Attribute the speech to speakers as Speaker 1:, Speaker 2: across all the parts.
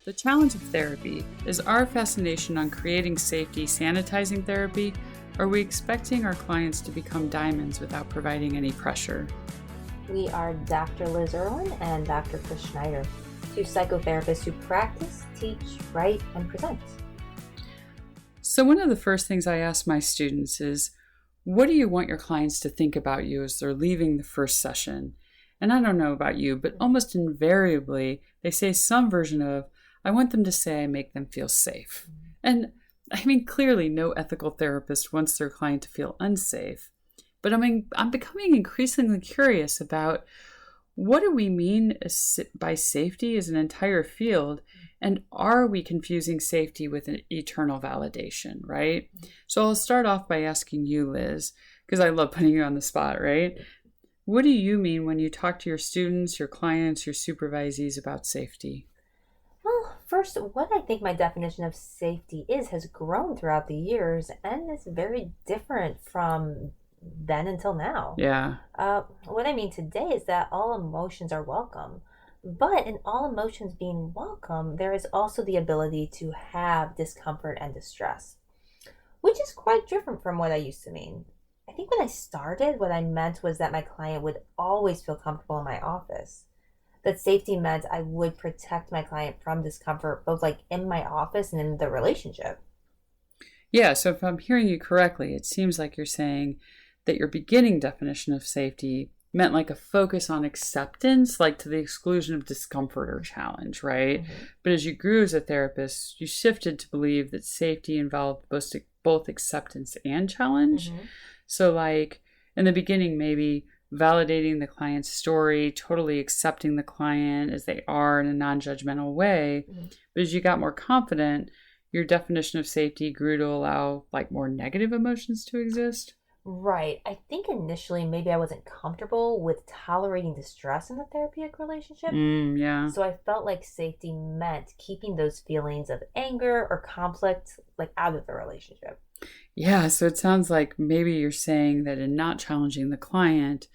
Speaker 1: The challenge of therapy is our fascination on creating safety, sanitizing therapy. Are we expecting our clients to become diamonds without providing any pressure?
Speaker 2: We are Dr. Liz Irwin and Dr. Chris Schneider, two psychotherapists who practice, teach, write, and present.
Speaker 1: So one of the first things I ask my students is, what do you want your clients to think about you as they're leaving the first session? And I don't know about you, but almost invariably, they say some version of, I want them to say I make them feel safe. And I mean, clearly no ethical therapist wants their client to feel unsafe. But I'm becoming increasingly curious about what do we mean by safety as an entire field, and are we confusing safety with an eternal validation, right? So I'll start off by asking you, Liz, because I love putting you on the spot, right? What do you mean when you talk to your students, your clients, your supervisees about safety?
Speaker 2: Well, first, what I think my definition of safety is has grown throughout the years and is very different from then until now.
Speaker 1: Yeah.
Speaker 2: What I mean today is that all emotions are welcome. But in all emotions being welcome, there is also the ability to have discomfort and distress, which is quite different from what I used to mean. I think when I started, what I meant was that my client would always feel comfortable in my office. That safety meant I would protect my client from discomfort, both like in my office and in the relationship.
Speaker 1: Yeah, so if I'm hearing you correctly, it seems like you're saying that your beginning definition of safety meant like a focus on acceptance, like to the exclusion of discomfort or challenge, right? Mm-hmm. But as you grew as a therapist, you shifted to believe that safety involved both acceptance and challenge. Mm-hmm. So like in the beginning, maybe validating the client's story, totally accepting the client as they are in a non-judgmental way. Mm-hmm. But as you got more confident, your definition of safety grew to allow like more negative emotions to exist.
Speaker 2: Right. I think initially maybe I wasn't comfortable with tolerating distress in the therapeutic relationship.
Speaker 1: Yeah.
Speaker 2: So I felt like safety meant keeping those feelings of anger or conflict like out of the relationship.
Speaker 1: Yeah. So it sounds like maybe you're saying that in not challenging the client,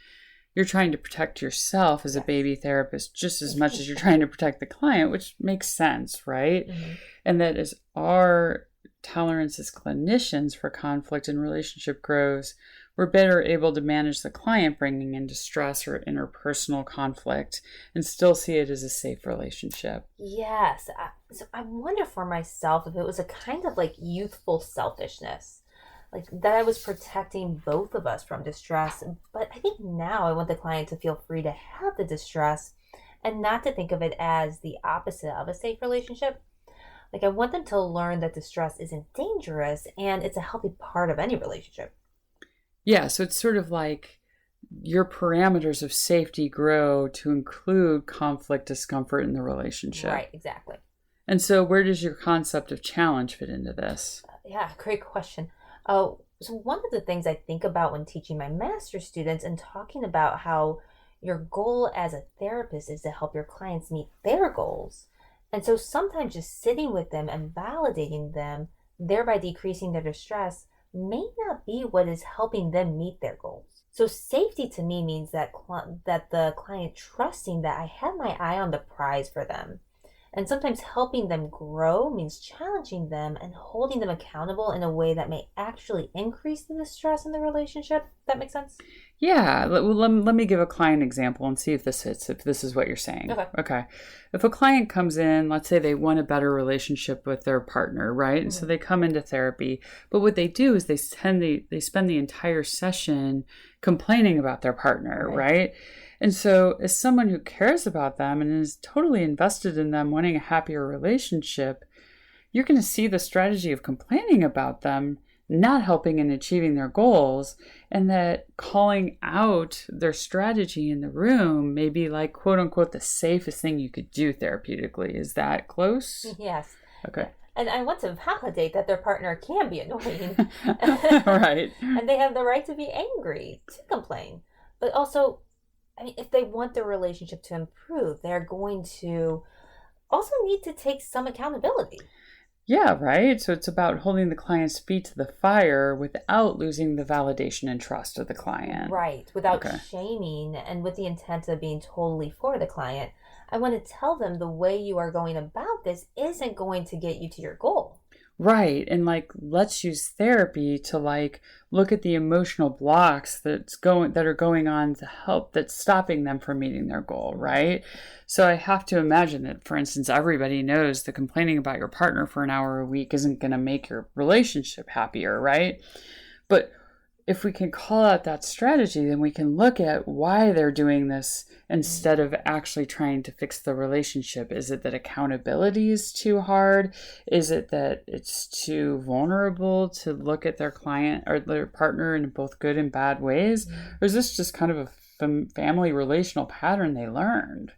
Speaker 1: you're trying to protect yourself as a baby therapist just as much as you're trying to protect the client, which makes sense, right? Mm-hmm. And that as our tolerance as clinicians for conflict and relationship grows, we're better able to manage the client bringing in distress or interpersonal conflict and still see it as a safe relationship.
Speaker 2: Yes. So I wonder for myself if it was a kind of like youthful selfishness, like that I was protecting both of us from distress. But I think now I want the client to feel free to have the distress and not to think of it as the opposite of a safe relationship. Like I want them to learn that distress isn't dangerous and it's a healthy part of any relationship.
Speaker 1: Yeah, so it's sort of like your parameters of safety grow to include conflict, discomfort in the relationship.
Speaker 2: Right, exactly.
Speaker 1: And so where does your concept of challenge fit into this?
Speaker 2: Yeah, great question. So one of the things I think about when teaching my master's students and talking about how your goal as a therapist is to help your clients meet their goals. And so sometimes just sitting with them and validating them, thereby decreasing their distress, may not be what is helping them meet their goals. So safety to me means that the client trusting that I have my eye on the prize for them. And sometimes helping them grow means challenging them and holding them accountable in a way that may actually increase the distress in the relationship. That makes sense?
Speaker 1: Yeah. Let me give a client example and see if this hits, if this is what you're saying. Okay. If a client comes in, let's say they want a better relationship with their partner, right? Mm-hmm. And so they come into therapy. But what they do is they spend the entire session complaining about their partner, right? And so as someone who cares about them and is totally invested in them wanting a happier relationship, you're going to see the strategy of complaining about them not helping in achieving their goals, and that calling out their strategy in the room may be like, quote unquote, the safest thing you could do therapeutically. Is that close?
Speaker 2: Yes.
Speaker 1: Okay.
Speaker 2: And I want to validate that their partner can be annoying.
Speaker 1: Right.
Speaker 2: And they have the right to be angry, to complain. But also, I mean, if they want their relationship to improve, they're going to also need to take some accountability.
Speaker 1: Yeah, right. So it's about holding the client's feet to the fire without losing the validation and trust of the client.
Speaker 2: Right. Without shaming and with the intent of being totally for the client. I want to tell them the way you are going about without this isn't going to get you to your goal.
Speaker 1: Right. And like, let's use therapy to like look at the emotional blocks that are going on to help that's stopping them from meeting their goal, right? So I have to imagine that, for instance, everybody knows that complaining about your partner for an hour a week isn't going to make your relationship happier, right? But if we can call out that strategy, then we can look at why they're doing this instead of actually trying to fix the relationship. Is it that accountability is too hard? Is it that it's too vulnerable to look at their client or their partner in both good and bad ways? Or is this just kind of a family relational pattern they learned?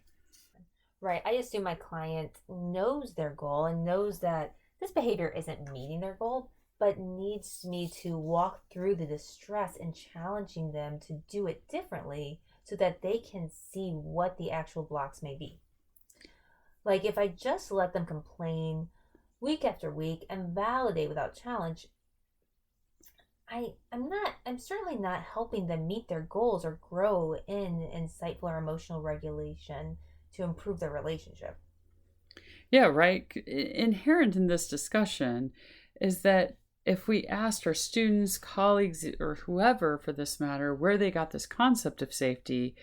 Speaker 2: Right. I assume my client knows their goal and knows that this behavior isn't meeting their goal, but needs me to walk through the distress and challenging them to do it differently so that they can see what the actual blocks may be. Like if I just let them complain week after week and validate without challenge, I'm certainly not helping them meet their goals or grow in insightful or emotional regulation to improve their relationship.
Speaker 1: Yeah, right. Inherent in this discussion is that if we asked our students, colleagues, or whoever for this matter, where they got this concept of safety,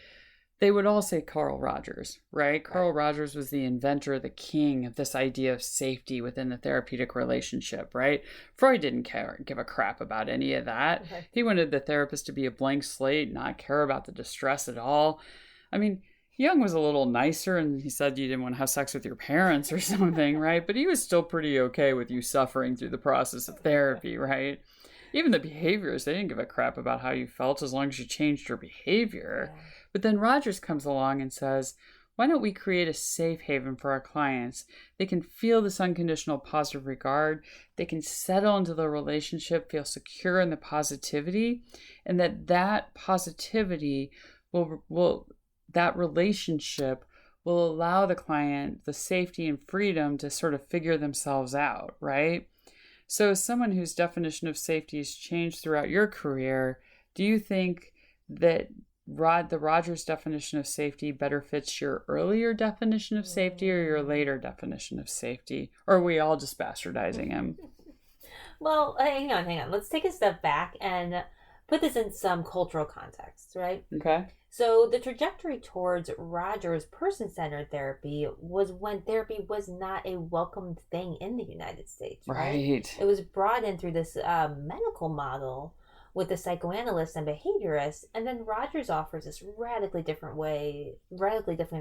Speaker 1: they would all say Carl Rogers, right? Carl Rogers was the inventor, the king of this idea of safety within the therapeutic relationship, right? Freud didn't give a crap about any of that.
Speaker 2: Okay.
Speaker 1: He wanted the therapist to be a blank slate, not care about the distress at all. I mean, Jung was a little nicer and he said you didn't want to have sex with your parents or something, right? But he was still pretty okay with you suffering through the process of therapy, right? Even the behaviors, they didn't give a crap about how you felt as long as you changed your behavior.
Speaker 2: Yeah.
Speaker 1: But then Rogers comes along and says, why don't we create a safe haven for our clients? They can feel this unconditional positive regard. They can settle into the relationship, feel secure in the positivity, and that positivity that relationship will allow the client the safety and freedom to sort of figure themselves out, right? So as someone whose definition of safety has changed throughout your career, do you think that the Rogers definition of safety better fits your earlier definition of safety or your later definition of safety? Or are we all just bastardizing him?
Speaker 2: Well, hang on. Let's take a step back and put this in some cultural context, right?
Speaker 1: Okay.
Speaker 2: So the trajectory towards Rogers' person-centered therapy was when therapy was not a welcomed thing in the United States, right? It was brought in through this medical model with the psychoanalysts and behaviorists, and then Rogers offers this radically different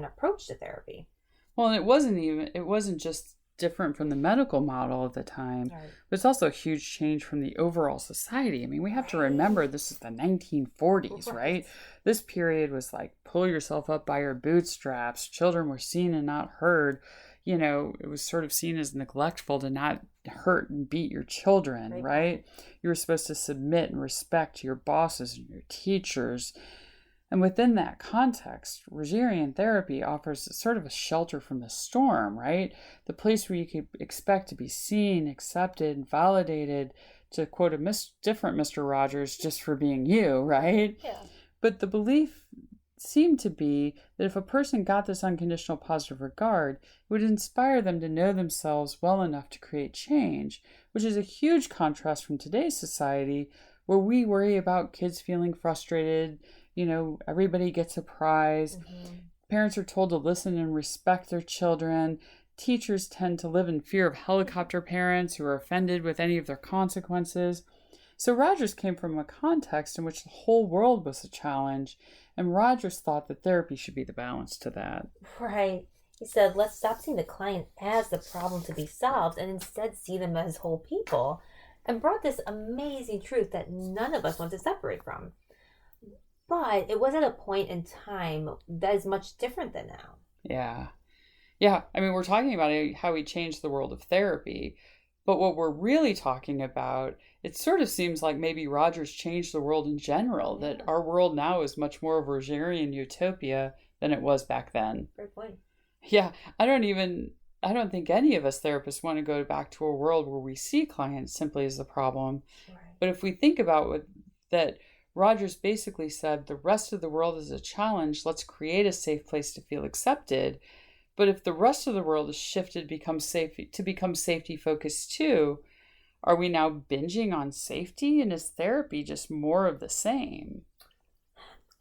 Speaker 2: approach to therapy.
Speaker 1: Well, it wasn't just different from the medical model of the time,
Speaker 2: Right.
Speaker 1: but it's also a huge change from the overall society. I mean, we have to remember this is the 1940s, right? This period was like pull yourself up by your bootstraps. Children were seen and not heard. You know, it was sort of seen as neglectful to not hurt and beat your children, right? You were supposed to submit and respect your bosses and your teachers. And within that context, Rogerian therapy offers sort of a shelter from the storm, right? The place where you could expect to be seen, accepted, and validated, to quote a different Mr. Rogers, just for being you, right?
Speaker 2: Yeah.
Speaker 1: But the belief seemed to be that if a person got this unconditional positive regard, it would inspire them to know themselves well enough to create change, which is a huge contrast from today's society where we worry about kids feeling frustrated. You know, everybody gets a prize. Mm-hmm. Parents are told to listen and respect their children. Teachers tend to live in fear of helicopter parents who are offended with any of their consequences. So Rogers came from a context in which the whole world was a challenge, and Rogers thought that therapy should be the balance to that.
Speaker 2: Right. He said, let's stop seeing the client as the problem to be solved and instead see them as whole people, and brought this amazing truth that none of us want to separate from. But it was at a point in time that is much different than now.
Speaker 1: Yeah. Yeah. I mean, we're talking about how he changed the world of therapy. But what we're really talking about, it sort of seems like maybe Rogers changed the world in general, that our world now is much more of a Rogerian utopia than it was back then.
Speaker 2: Great point.
Speaker 1: Yeah. I don't think any of us therapists want to go back to a world where we see clients simply as the problem. Right. But if we think about that, Rogers basically said the rest of the world is a challenge. Let's create a safe place to feel accepted. But if the rest of the world is shifted to become safety focused too, are we now binging on safety, and is therapy just more of the same?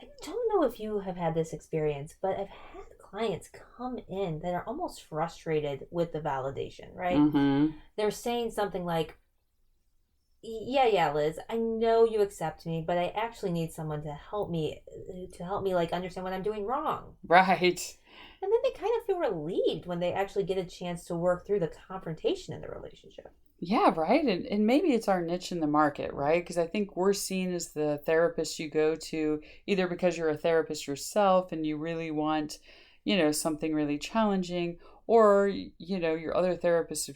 Speaker 2: I don't know if you have had this experience, but I've had clients come in that are almost frustrated with the validation, right?
Speaker 1: Mm-hmm.
Speaker 2: They're saying something like, yeah, Liz, I know you accept me, but I actually need someone to help me like understand what I'm doing wrong.
Speaker 1: Right.
Speaker 2: And then they kind of feel relieved when they actually get a chance to work through the confrontation in the relationship.
Speaker 1: Yeah, right. And maybe it's our niche in the market, right? Because I think we're seen as the therapist you go to either because you're a therapist yourself and you really want, something really challenging, or, your other therapists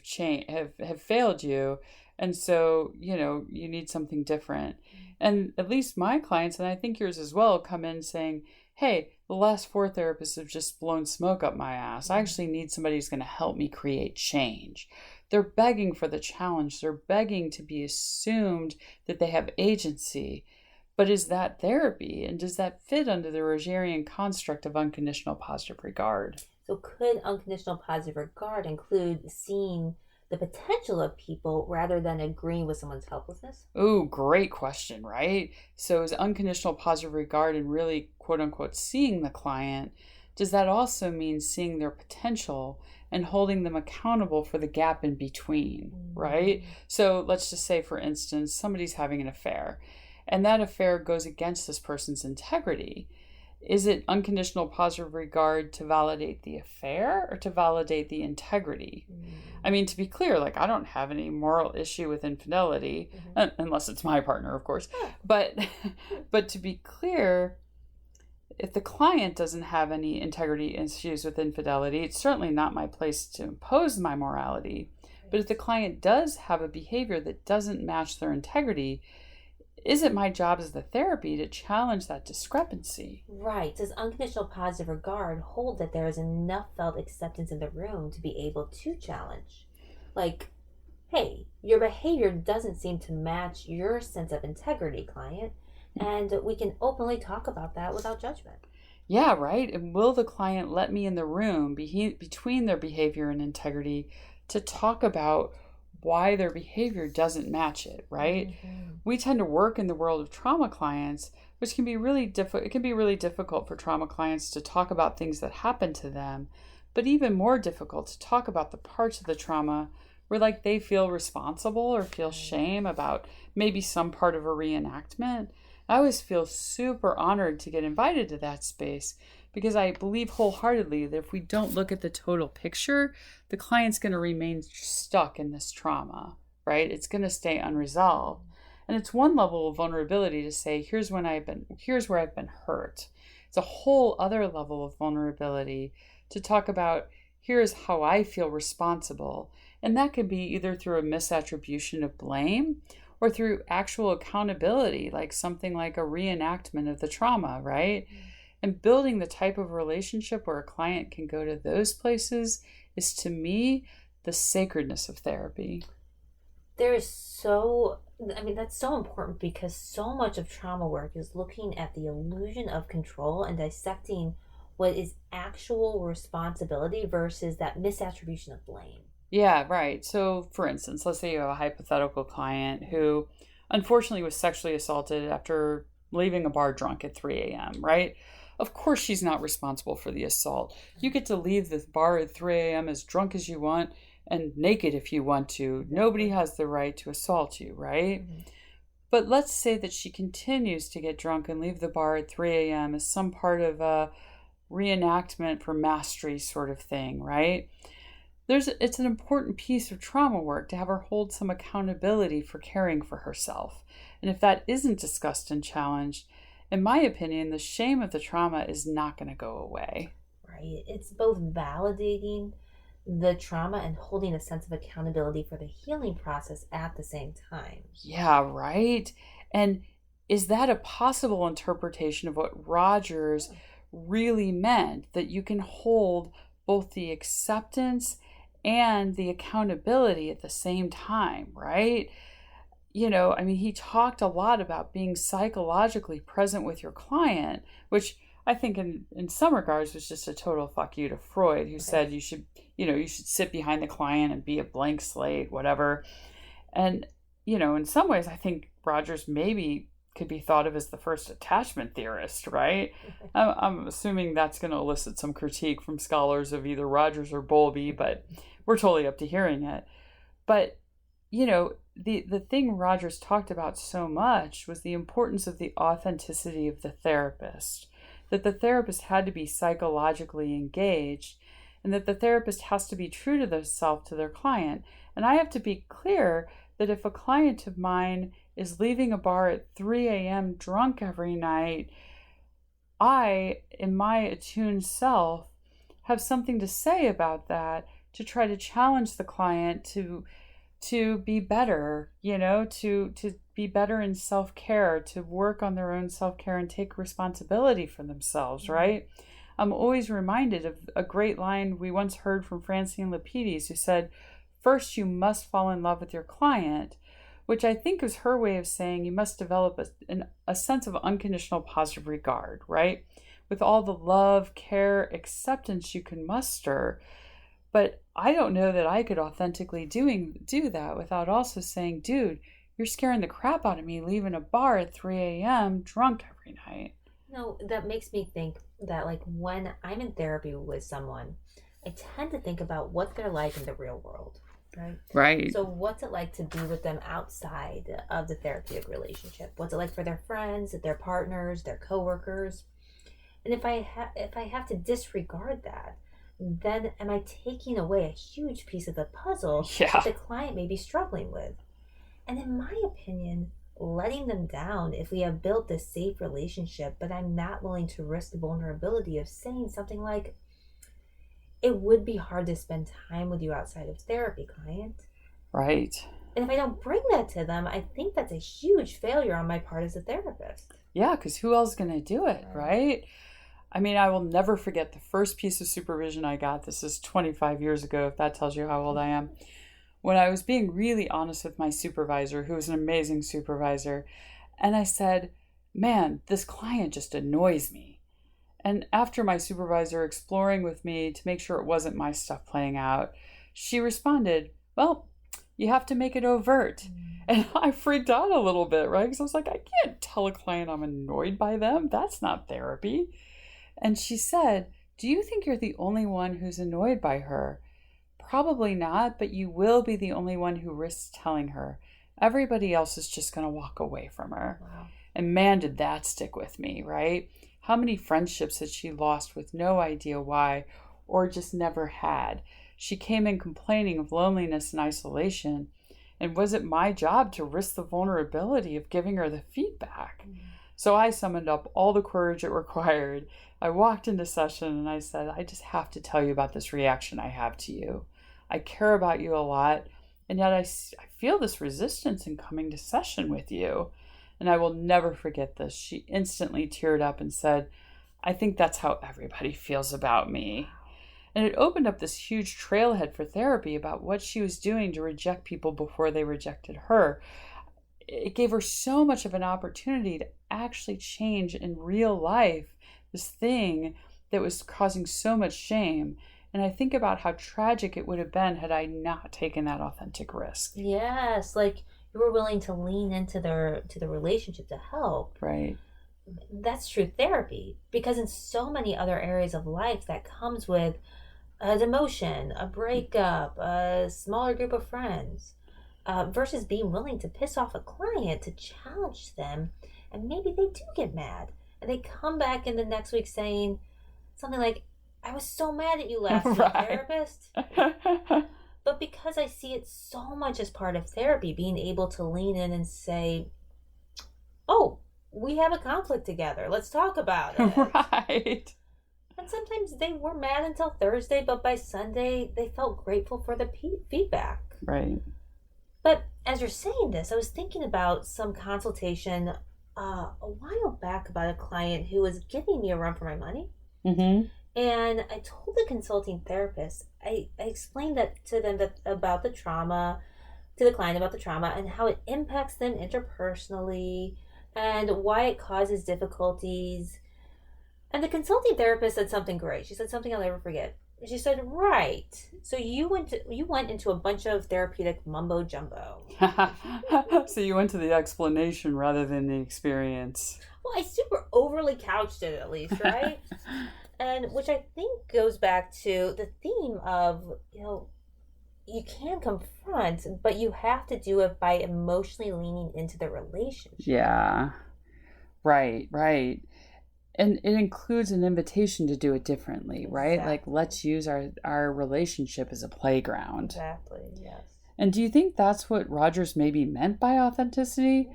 Speaker 1: have failed you. And so, you need something different. And at least my clients, and I think yours as well, come in saying, hey, the last four therapists have just blown smoke up my ass. I actually need somebody who's going to help me create change. They're begging for the challenge. They're begging to be assumed that they have agency. But is that therapy? And does that fit under the Rogerian construct of unconditional positive regard?
Speaker 2: So, could unconditional positive regard include seeing the potential of people rather than agreeing with someone's helplessness?
Speaker 1: Ooh, great question, right? So is unconditional positive regard and really quote unquote seeing the client, does that also mean seeing their potential and holding them accountable for the gap in between, right? So let's just say, for instance, somebody's having an affair and that affair goes against this person's integrity. Is it unconditional positive regard to validate the affair or to validate the integrity? I mean, to be clear, like, I don't have any moral issue with infidelity, unless it's my partner, of course. But to be clear, if the client doesn't have any integrity issues with infidelity, it's certainly not my place to impose my morality. But if the client does have a behavior that doesn't match their integrity, is it my job as the therapy to challenge that discrepancy?
Speaker 2: Right. Does unconditional positive regard hold that there is enough felt acceptance in the room to be able to challenge? Like, hey, your behavior doesn't seem to match your sense of integrity, client, and we can openly talk about that without judgment.
Speaker 1: Yeah, right. And will the client let me in the room between their behavior and integrity to talk about why their behavior doesn't match it, right? We tend to work in the world of trauma clients, which can be really difficult. It can be really difficult for trauma clients to talk about things that happen to them, but even more difficult to talk about the parts of the trauma where like they feel responsible or feel shame about maybe some part of a reenactment. I always feel super honored to get invited to that space because I believe wholeheartedly that if we don't look at the total picture, the client's going to remain stuck in this trauma, right? It's going to stay unresolved. And it's one level of vulnerability to say, here's where I've been hurt. It's a whole other level of vulnerability to talk about, here's how I feel responsible. And that could be either through a misattribution of blame or through actual accountability, like something like a reenactment of the trauma, right? And building the type of relationship where a client can go to those places is, to me, the sacredness of therapy.
Speaker 2: That's so important because so much of trauma work is looking at the illusion of control and dissecting what is actual responsibility versus that misattribution of blame.
Speaker 1: Yeah, right. So, for instance, let's say you have a hypothetical client who unfortunately was sexually assaulted after leaving a bar drunk at 3 a.m., right? Of course, she's not responsible for the assault. You get to leave the bar at 3 a.m. as drunk as you want and naked if you want to. Nobody has the right to assault you, right? But let's say that she continues to get drunk and leave the bar at 3 a.m. as some part of a reenactment for mastery sort of thing, right? It's an important piece of trauma work to have her hold some accountability for caring for herself. And if that isn't discussed and challenged, in my opinion, the shame of the trauma is not going to go away.
Speaker 2: Right. It's both validating the trauma and holding a sense of accountability for the healing process at the same time.
Speaker 1: Yeah, right. And is that a possible interpretation of what Rogers really meant? That you can hold both the acceptance and the accountability at the same time, right? He talked a lot about being psychologically present with your client, which I think in some regards was just a total fuck you to Freud, who
Speaker 2: Okay.
Speaker 1: said you should, you should sit behind the client and be a blank slate, whatever. And, in some ways, I think Rogers maybe could be thought of as the first attachment theorist, right? I'm assuming that's going to elicit some critique from scholars of either Rogers or Bowlby, but we're totally up to hearing it. But, the thing Rogers talked about so much was the importance of the authenticity of the therapist, that the therapist had to be psychologically engaged, and that the therapist has to be true to themselves to their client. And I have to be clear that if a client of mine is leaving a bar at 3 a.m. drunk every night, I, in my attuned self, have something to say about that, to try to challenge the client to be better, to be better in self-care, to work on their own self-care and take responsibility for themselves, right? I'm always reminded of a great line we once heard from Francine Lapides, who said, "First, you must fall in love with your client," which I think is her way of saying you must develop a sense of unconditional positive regard, right? With all the love, care, acceptance you can muster. But I don't know that I could authentically do that without also saying, dude, you're scaring the crap out of me leaving a bar at 3 a.m. drunk every night.
Speaker 2: No, that makes me think that, like, when I'm in therapy with someone, I tend to think about what they're like in the real world, right?
Speaker 1: Right.
Speaker 2: So what's it like to be with them outside of the therapeutic relationship? What's it like for their friends, their partners, their coworkers? And if I have to disregard that, then am I taking away a huge piece of the puzzle that the client may be struggling with? And in my opinion, letting them down if we have built this safe relationship, but I'm not willing to risk the vulnerability of saying something like, "It would be hard to spend time with you outside of therapy, client."
Speaker 1: Right.
Speaker 2: And if I don't bring that to them, I think that's a huge failure on my part as a therapist.
Speaker 1: Yeah, because who else is going to do it, right? I mean, I will never forget the first piece of supervision I got. This is 25 years ago, if that tells you how old I am. When I was being really honest with my supervisor, who was an amazing supervisor, and I said, "Man, this client just annoys me." And after my supervisor exploring with me to make sure it wasn't my stuff playing out, she responded, "Well, you have to make it overt." And I freaked out a little bit, right? Because I was like, I can't tell a client I'm annoyed by them. That's not therapy. And she said, "Do you think you're the only one who's annoyed by her? Probably not, but you will be the only one who risks telling her. Everybody else is just going to walk away from her."
Speaker 2: Wow.
Speaker 1: And man, did that stick with me, right? How many friendships had she lost with no idea why, or just never had? She came in complaining of loneliness and isolation. And was it my job to risk the vulnerability of giving her the feedback? So I summoned up all the courage it required. I walked into session and I said, "I just have to tell you about this reaction I have to you. I care about you a lot, and yet I feel this resistance in coming to session with you." And I will never forget this. She instantly teared up and said, "I think that's how everybody feels about me." And it opened up this huge trailhead for therapy about what she was doing to reject people before they rejected her. It gave her so much of an opportunity to actually change in real life this thing that was causing so much shame. And I think about how tragic it would have been had I not taken that authentic risk.
Speaker 2: Yes, like you were willing to lean into the relationship to help.
Speaker 1: Right.
Speaker 2: That's true therapy, because in so many other areas of life that comes with a demotion, a breakup, a smaller group of friends, versus being willing to piss off a client to challenge them, and maybe they do get mad and they come back in the next week saying something like, "I was so mad at you last week, therapist." But because I see it so much as part of therapy, being able to lean in and say, "Oh, we have a conflict together. Let's talk about it."
Speaker 1: Right.
Speaker 2: And sometimes they were mad until Thursday, but by Sunday, they felt grateful for the feedback.
Speaker 1: Right.
Speaker 2: But as you're saying this, I was thinking about some consultation a while back about a client who was giving me a run for my money.
Speaker 1: Mm-hmm.
Speaker 2: And I told the consulting therapist, I explained that to them about the trauma, to the client about the trauma and how it impacts them interpersonally and why it causes difficulties. And the consulting therapist said something great. She said something I'll never forget. She said, "Right. So you went into a bunch of therapeutic mumbo jumbo."
Speaker 1: So you went to the explanation rather than the experience.
Speaker 2: Well, I super overly couched it at least, right? And which I think goes back to the theme of, you can confront, but you have to do it by emotionally leaning into the relationship.
Speaker 1: Yeah. Right, right. And it includes an invitation to do it differently, right?
Speaker 2: Exactly.
Speaker 1: Like, let's use our relationship as a playground.
Speaker 2: Exactly, yes.
Speaker 1: And do you think that's what Rogers maybe meant by authenticity?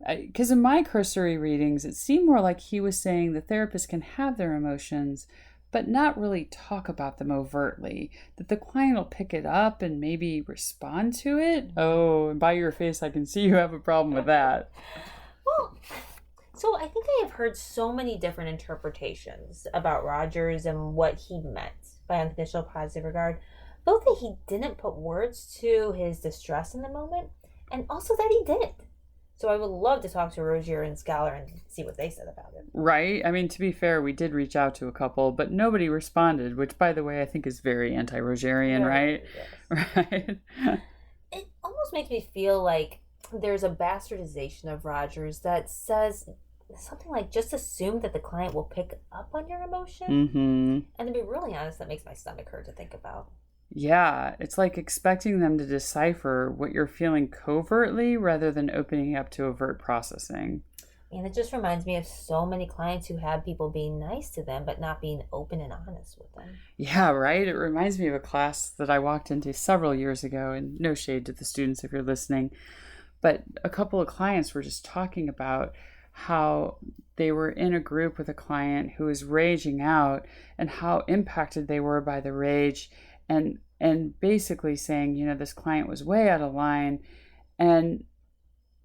Speaker 1: Because in my cursory readings, it seemed more like he was saying the therapist can have their emotions, but not really talk about them overtly, that the client will pick it up and maybe respond to it. Oh, and by your face, I can see you have a problem with that.
Speaker 2: Well, so I think I have heard so many different interpretations about Rogers and what he meant by unconditional positive regard. Both that he didn't put words to his distress in the moment, and also that he didn't. So I would love to talk to Rozier and Scalar and see what they said about it.
Speaker 1: Right? I mean, to be fair, we did reach out to a couple, but nobody responded, which, by the way, I think is very anti-Rogerian, right?
Speaker 2: Yes.
Speaker 1: Right?
Speaker 2: It almost makes me feel like there's a bastardization of Rogers that says something like, just assume that the client will pick up on your emotion.
Speaker 1: Mm-hmm.
Speaker 2: And to be really honest, that makes my stomach hurt to think about.
Speaker 1: Yeah, it's like expecting them to decipher what you're feeling covertly rather than opening up to overt processing.
Speaker 2: And it just reminds me of so many clients who have people being nice to them, but not being open and honest with them.
Speaker 1: Yeah, right? It reminds me of a class that I walked into several years ago, and no shade to the students if you're listening, but a couple of clients were just talking about how they were in a group with a client who was raging out and how impacted they were by the rage, and basically saying, this client was way out of line. And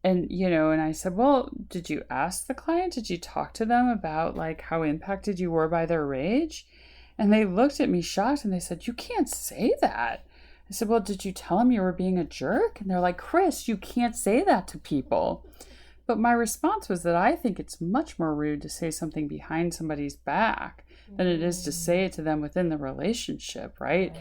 Speaker 1: I said, well, did you ask the client? Did you talk to them about like how impacted you were by their rage? And they looked at me shocked and they said, you can't say that. I said, well, did you tell them you were being a jerk? And they're like, Chris, you can't say that to people. But my response was that I think it's much more rude to say something behind somebody's back than it is to say it to them within the relationship, right?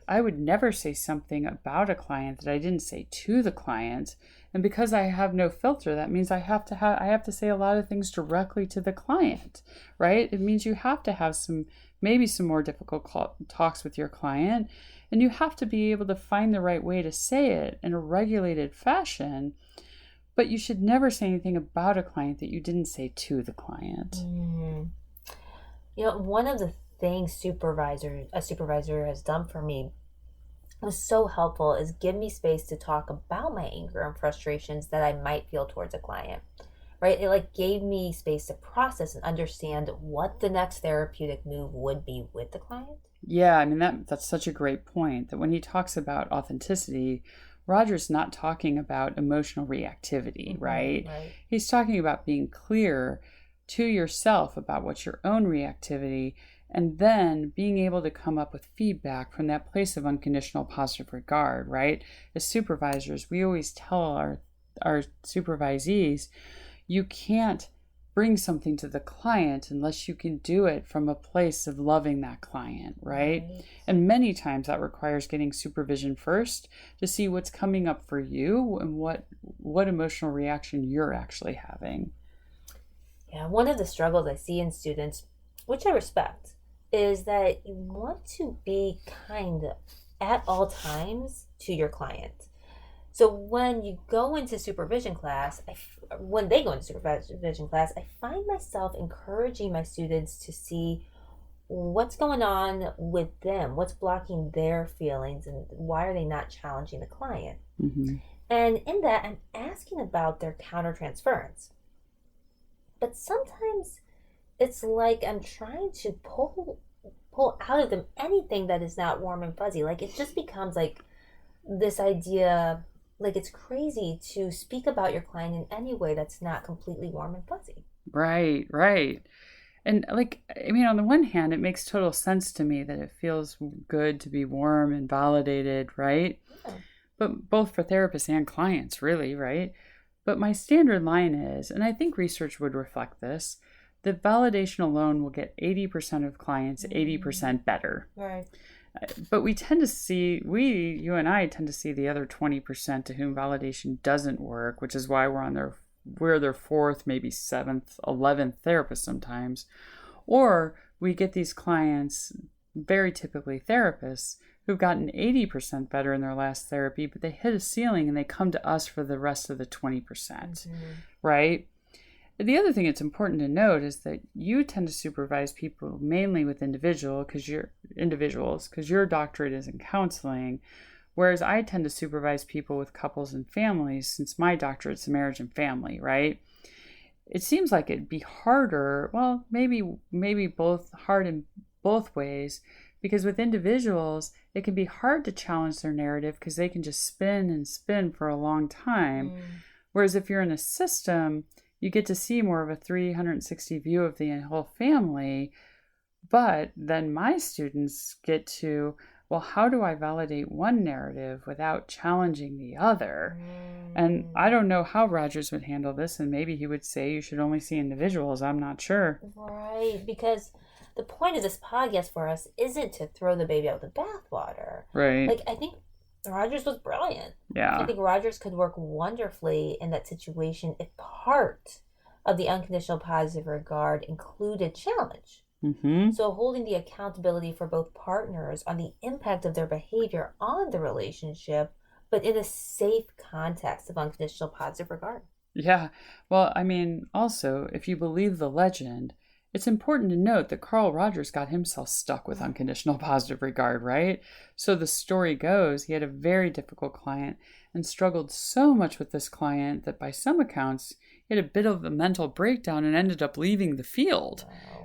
Speaker 1: I would never say something about a client that I didn't say to the client. And because I have no filter, that means I have to say a lot of things directly to the client, right? It means you have to have maybe some more difficult talks with your client, and you have to be able to find the right way to say it in a regulated fashion. But you should never say anything about a client that you didn't say to the client.
Speaker 2: One of the things a supervisor has done for me was so helpful is give me space to talk about my anger and frustrations that I might feel towards a client, right? It gave me space to process and understand what the next therapeutic move would be with the client.
Speaker 1: Yeah, I mean, that's such a great point, that when he talks about authenticity, Roger's not talking about emotional reactivity, right? He's talking about being clear to yourself about what's your own reactivity, and then being able to come up with feedback from that place of unconditional positive regard, right? As supervisors, we always tell our supervisees, you can't bring something to the client unless you can do it from a place of loving that client, right? And many times that requires getting supervision first to see what's coming up for you and what emotional reaction you're actually having.
Speaker 2: Yeah, one of the struggles I see in students, which I respect, is that you want to be kind at all times to your client. So when you go into supervision class, when they go into supervision class, I find myself encouraging my students to see what's going on with them, what's blocking their feelings, and why are they not challenging the client. And in that, I'm asking about their countertransference. But sometimes it's like I'm trying to pull out of them anything that is not warm and fuzzy. Like it just becomes like this idea, like it's crazy to speak about your client in any way that's not completely warm and fuzzy.
Speaker 1: Right. And on the one hand, it makes total sense to me that it feels good to be warm and validated, right?
Speaker 2: Yeah.
Speaker 1: But both for therapists and clients, really, right? But my standard line is, and I think research would reflect this, that validation alone will get 80% of clients 80% better.
Speaker 2: Right.
Speaker 1: But you and I tend to see the other 20% to whom validation doesn't work, which is why we're their fourth, maybe seventh, 11th therapist sometimes. Or we get these clients, very typically therapists, who've gotten 80% better in their last therapy, but they hit a ceiling and they come to us for the rest of the 20%, right? The other thing it's important to note is that you tend to supervise people mainly with individuals because your doctorate is in counseling, whereas I tend to supervise people with couples and families since my doctorate's in marriage and family, right? It seems like it'd be harder, well, maybe both hard in both ways, because with individuals, it can be hard to challenge their narrative because they can just spin and spin for a long time. Whereas if you're in a system, you get to see more of a 360 view of the whole family. But then my students get to, well, how do I validate one narrative without challenging the other? And I don't know how Rogers would handle this, and maybe he would say you should only see individuals. I'm not sure.
Speaker 2: Right, because the point of this podcast for us isn't to throw the baby out with the bathwater.
Speaker 1: Right.
Speaker 2: Like, I think Rogers was brilliant.
Speaker 1: Yeah.
Speaker 2: I think Rogers could work wonderfully in that situation if part of the unconditional positive regard included challenge. So holding the accountability for both partners on the impact of their behavior on the relationship, but in a safe context of unconditional positive regard.
Speaker 1: Yeah. Well, I mean, also, if you believe the legend, it's important to note that Carl Rogers got himself stuck with unconditional positive regard, right? So the story goes, he had a very difficult client and struggled so much with this client that by some accounts, he had a bit of a mental breakdown and ended up leaving the field,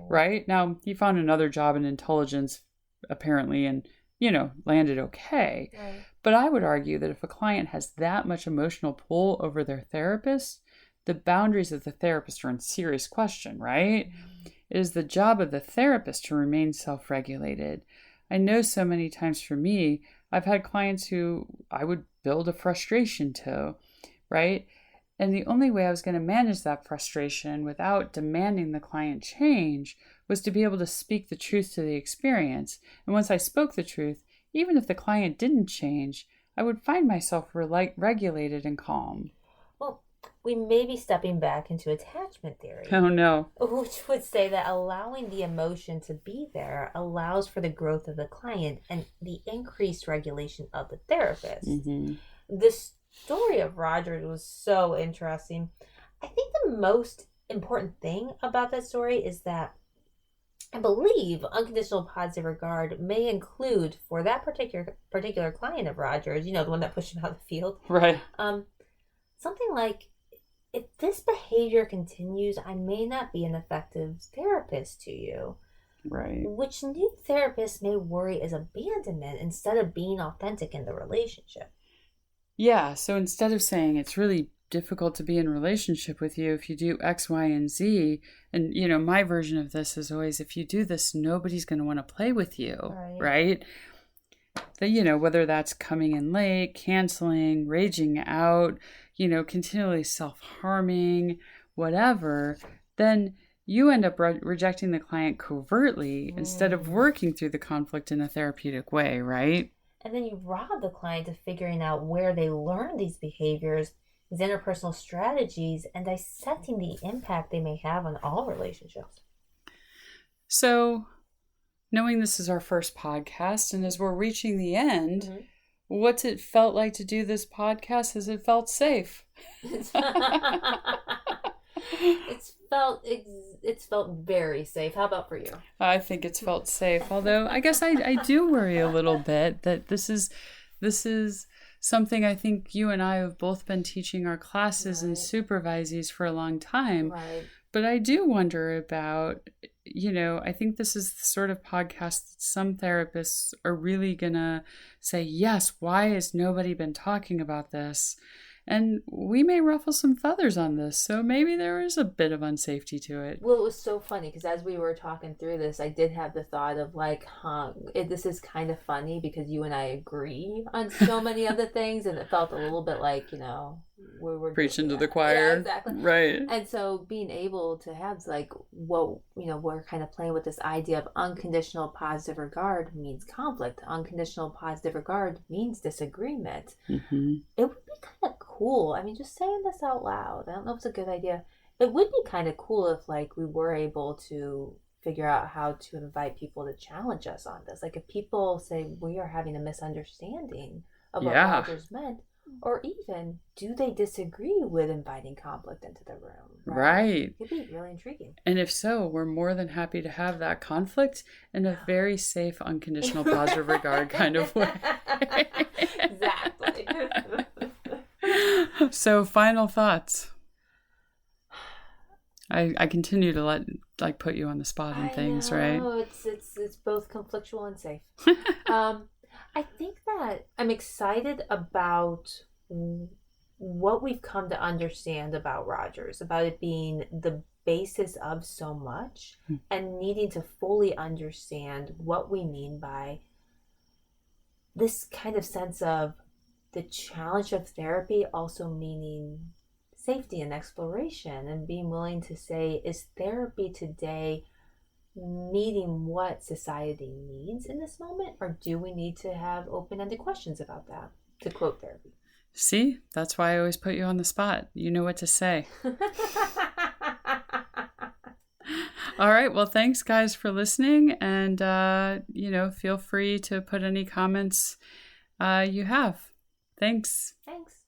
Speaker 1: right? Now, he found another job in intelligence, apparently, and, landed okay.
Speaker 2: Right.
Speaker 1: But I would argue that if a client has that much emotional pull over their therapist, the boundaries of the therapist are in serious question, right? It is the job of the therapist to remain self-regulated. I know so many times for me, I've had clients who I would build a frustration to, right? And the only way I was going to manage that frustration without demanding the client change was to be able to speak the truth to the experience. And once I spoke the truth, even if the client didn't change, I would find myself regulated and calm.
Speaker 2: Well, we may be stepping back into attachment theory.
Speaker 1: Oh, no.
Speaker 2: Which would say that allowing the emotion to be there allows for the growth of the client and the increased regulation of the therapist. This story of Rogers was so interesting. I think the most important thing about that story is that I believe unconditional positive regard may include, for that particular client of Rogers, the one that pushed him out of the field,
Speaker 1: right?
Speaker 2: Something like, if this behavior continues, I may not be an effective therapist to you.
Speaker 1: Right.
Speaker 2: Which new therapist may worry as abandonment instead of being authentic in the relationship.
Speaker 1: Yeah, so instead of saying it's really difficult to be in relationship with you if you do X, Y, and Z, and my version of this is always, if you do this, nobody's going to want to play with you, right? That, whether that's coming in late, canceling, raging out, continually self-harming, whatever, then you end up rejecting the client covertly instead of working through the conflict in a therapeutic way, right?
Speaker 2: And then you rob the client of figuring out where they learned these behaviors, these interpersonal strategies, and dissecting the impact they may have on all relationships.
Speaker 1: So, knowing this is our first podcast, and as we're reaching the end, what's it felt like to do this podcast? Has it felt safe? It's felt
Speaker 2: very safe. How about for you?
Speaker 1: I think it's felt safe. Although I guess I do worry a little bit that this is something I think you and I have both been teaching our classes and supervisees for a long time.
Speaker 2: Right.
Speaker 1: But I do wonder about, I think this is the sort of podcast that some therapists are really going to say, yes, why has nobody been talking about this? And we may ruffle some feathers on this, so maybe there is a bit of unsafety to it.
Speaker 2: Well, it was so funny because as we were talking through this, I did have the thought of like, this is kind of funny because you and I agree on so many other things, and it felt a little bit like, we were
Speaker 1: preaching to the choir.
Speaker 2: Yeah, exactly.
Speaker 1: Right.
Speaker 2: And so being able to have like, we're kind of playing with this idea of unconditional positive regard means conflict. Unconditional positive regard means disagreement.
Speaker 1: Mm-hmm.
Speaker 2: It would be kind of cool. I mean, just saying this out loud, I don't know if it's a good idea. It would be kind of cool if like we were able to figure out how to invite people to challenge us on this. Like if people say we are having a misunderstanding of what Rogers meant, or even do they disagree with inviting conflict into the room?
Speaker 1: Right.
Speaker 2: It'd be really intriguing.
Speaker 1: And if so, we're more than happy to have that conflict in a very safe, unconditional positive regard kind of way.
Speaker 2: Exactly.
Speaker 1: So, final thoughts. I continue to put you on the spot and things, right?
Speaker 2: It's both conflictual and safe. I think that I'm excited about what we've come to understand about Rogers, about it being the basis of so much, and needing to fully understand what we mean by this kind of sense of the challenge of therapy also meaning safety and exploration, and being willing to say, is therapy today meeting what society needs in this moment, or do we need to have open-ended questions about that, to quote therapy?
Speaker 1: See, that's why I always put you on the spot. You know what to say. All right. Well, thanks, guys, for listening. And, feel free to put any comments you have. Thanks.
Speaker 2: Thanks.